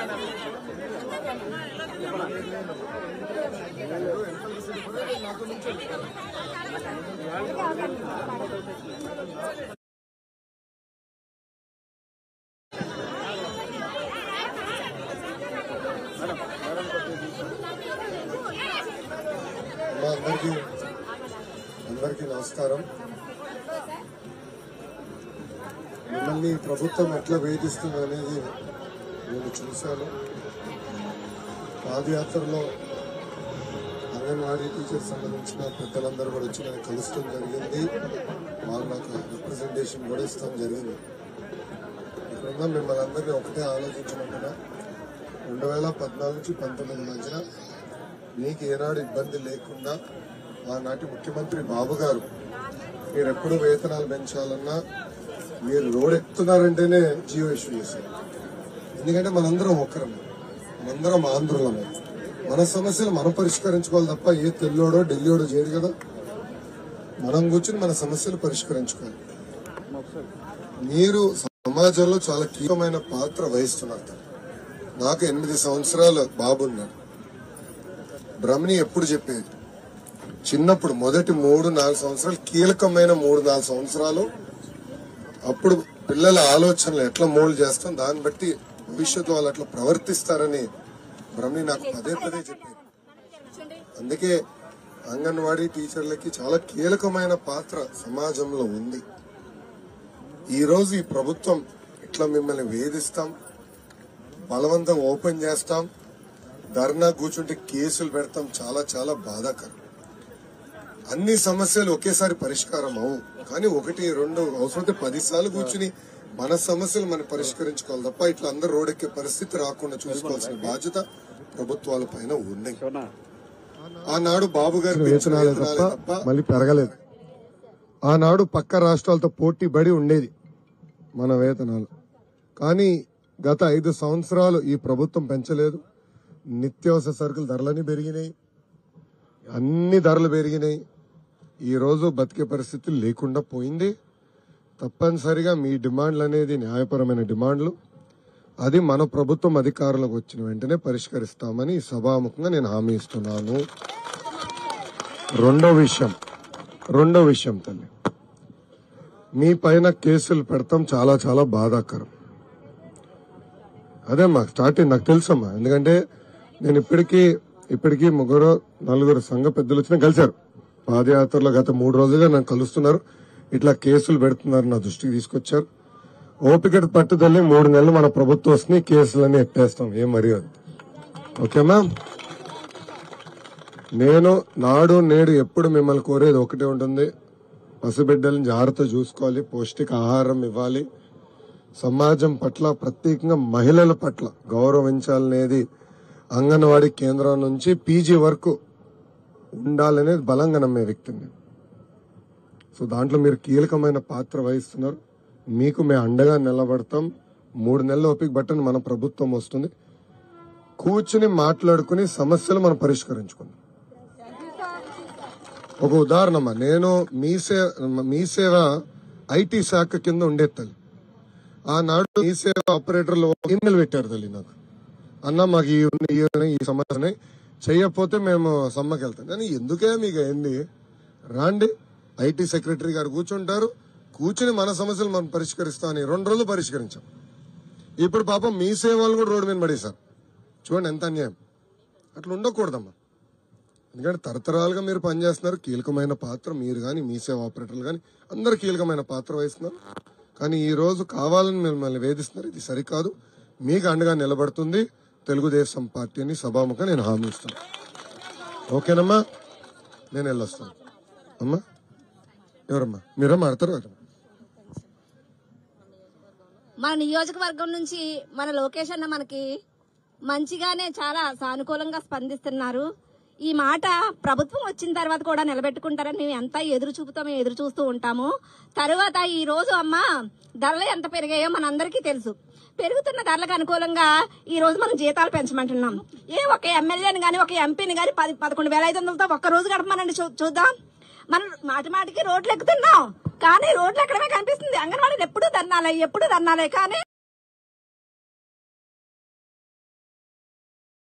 అందరికీ నమస్కారం. మిమ్మల్ని ప్రభుత్వం ఎట్లా వేధిస్తుంది అనేది నేను చూశాను. పాదయాత్రలో అంగన్వాడీ టీచర్స్ సంబంధించిన పెద్దలందరూ కూడా వచ్చి నాకు కలుస్తాం జరిగింది. వాళ్ళు నాకు రిప్రజెంటేషన్ కూడా ఇస్తాం జరిగింది. ఇప్పుడున్న మిమ్మల్ని అందరినీ ఒకటే ఆలోచించమంటున్నా, 2014 నుంచి 19 మధ్యన మీకు ఏనాడు ఇబ్బంది లేకుండా ఆనాటి ముఖ్యమంత్రి బాబు గారు మీరు ఎప్పుడు వేతనాలు పెంచాలన్నా మీరు రోడ్ ఎక్కుతున్నారంటేనే జియో ఇష్యూ చేశారు. ఎందుకంటే మనందరం ఒక్కరమే, మనందరం ఆంధ్రులమే. మన సమస్యలు మనం పరిష్కరించుకోవాలి తప్ప ఏ తెల్లోడో ఢిల్లీడో చేయరు కదా. మనం కూర్చుని మన సమస్యలు పరిష్కరించుకోవాలి. మీరు సమాజంలో చాలా కీలకమైన పాత్ర వహిస్తున్నారు. నాకు 8 సంవత్సరాల బాబున్నాడు. బ్రహ్మని ఎప్పుడు చెప్పేది, చిన్నప్పుడు మొదటి 3-4 సంవత్సరాలు కీలకమైన 3-4 సంవత్సరాలు. అప్పుడు పిల్లల ఆలోచనలు ఎట్లా మోల్డ్ చేస్తాం, దాన్ని బట్టి భవిష్యత్తు వాళ్ళు అట్లా ప్రవర్తిస్తారని బ్రహ్మని నాకు పదే చెప్పేది. అందుకే అంగన్వాడీ టీచర్లకి చాలా కీలకమైన పాత్ర సమాజంలో ఉంది. ఈ రోజు ఈ ప్రభుత్వం ఇట్లా మిమ్మల్ని వేధిస్తాం, బలవంతం ఓపెన్ చేస్తాం, ధర్నా కూర్చుంటే కేసులు పెడతాం, చాలా చాలా బాధాకరం. అన్ని సమస్యలు ఒకేసారి పరిష్కారం అవు, కానీ 1-2 అవసరమైతే 10 సార్లు కూర్చుని మన సమస్యలు మనం పరిష్కరించుకోవాలి తప్ప ఇట్లా అందరూ రోడ్డెక్కే పరిస్థితి రాకుండా చూసుకోవాల్సిన బాధ్యత ప్రభుత్వాల పైన ఉన్నాయి. ఆనాడు బాబు గారి వేతనాలే తప్ప మళ్ళీ పెరగలేదు. ఆనాడు పక్క రాష్ట్రాలతో పోటీ పడి ఉండేది మన వేతనాలు. కానీ గత 5 సంవత్సరాలు ఈ ప్రభుత్వం పెంచలేదు. నిత్యావసర సరుకుల ధరలన్నీ పెరిగినాయి, అన్ని ధరలు పెరిగినాయి. ఈ రోజు బతికే పరిస్థితి లేకుండా పోయింది. తప్పనిసరిగా మీ డిమాండ్లు అనేది న్యాయపరమైన డిమాండ్లు, అది మన ప్రభుత్వం అధికారులకు వచ్చిన వెంటనే పరిష్కరిస్తామని సభాముఖంగా నేను హామీ ఇస్తున్నాను. రెండో విషయం తల్లి, మీ పైన కేసులు పెడతాం చాలా చాలా బాధాకరం. అదే మాకు స్టార్టింగ్ నాకు తెలుసమ్మా. ఎందుకంటే నేను ఇప్పటికీ 3-4 సంఘ పెద్దలు వచ్చినా కలిశారు. పాదయాత్రలో గత 3 రోజులుగా నన్ను కలుస్తున్నారు. ఇట్లా కేసులు పెడుతున్నారు, నా దృష్టికి తీసుకొచ్చారు. ఓపిక పట్టుదల 3 నెలలు మన ప్రభుత్వం వస్తుంది, కేసులన్నీ ఎత్తేస్తాం. ఏం మర్యాద. ఓకేమా? నేను నాడు నేడు ఎప్పుడు మిమ్మల్ని కోరేది ఒకటే ఉంటుంది, పసిబిడ్డలను జాగ్రత్త చూసుకోవాలి, పౌష్టిక ఆహారం ఇవ్వాలి, సమాజం పట్ల ప్రత్యేకంగా మహిళల పట్ల గౌరవించాలనేది అంగన్వాడీ కేంద్రం నుంచి పీజీ వరకు ఉండాలనేది బలంగా నమ్మే వ్యక్తిని. సో దాంట్లో మీరు కీలకమైన పాత్ర వహిస్తున్నారు. మీకు మేము అండగా నిలబడతాం. 3 నెలల ఓపిక బట్టని మన ప్రభుత్వం వస్తుంది. కూర్చుని మాట్లాడుకుని సమస్యలు మనం పరిష్కరించుకుందాం. ఒక ఉదాహరణమ్మా, నేను మీ సేవ ఐటీ శాఖ కింద ఉండే తల్లి. ఆనాడు మీ సేవ ఆపరేటర్లు ఇమెయిల్ పెట్టారు తల్లి నాకు, అన్న మాకు ఈ సమస్యని చెయ్యకపోతే మేము సమ్మకి వెళ్తాం. కానీ ఎందుకే మీకు అయింది, రాండి ఐటీ సెక్రటరీ గారు కూర్చుంటారు, కూర్చుని మన సమస్యలు మనం పరిష్కరిస్తామని 2 రోజులు పరిష్కరించాం. ఇప్పుడు పాపం మీ సేవలు కూడా రోడ్డు మీద పడేశారు. చూడండి ఎంత అన్యాయం. అట్లా ఉండకూడదమ్మా. ఎందుకంటే తరతరాలుగా మీరు పనిచేస్తున్నారు. కీలకమైన పాత్ర మీరు కానీ మీ సేవ ఆపరేటర్లు కానీ అందరు కీలకమైన పాత్ర వహిస్తున్నారు. కానీ ఈ రోజు కావాలని మిమ్మల్ని వేధిస్తున్నారు. ఇది సరికాదు. మీకు అండగా నిలబడుతుంది తెలుగుదేశం పార్టీని సభాముఖంగా నేను హామీ ఇస్తాను. ఓకేనమ్మా? నేను వెళ్ళొస్తాను. అమ్మా ఎవరమ్మా? మీరమ్మా ఆడతారు. మన నియోజకవర్గం నుంచి మన లోకేష్ అన్న మనకి మంచిగానే చాలా సానుకూలంగా స్పందిస్తున్నారు. ఈ మాట ప్రభుత్వం వచ్చిన తర్వాత కూడా నిలబెట్టుకుంటారని మేము ఎంత ఎదురు చూస్తూ ఉంటాము. తర్వాత ఈ రోజు అమ్మ ధరలు ఎంత పెరిగాయో మనందరికీ తెలుసు. పెరుగుతున్న ధరలకు అనుకూలంగా ఈ రోజు మనం జీతాలు పెంచమంటున్నాం. ఒక ఎమ్మెల్యేని గానీ ఒక ఎంపీని గానీ 11,500తో ఒక్క రోజు గడపమనండి చూద్దాం. మనం మాటికి రోడ్లు ఎక్కుతున్నాం, కానీ రోడ్లు ఎక్కడమే కనిపిస్తుంది. అంగన్వాడీలు ఎప్పుడు ధర్నాలే కానీ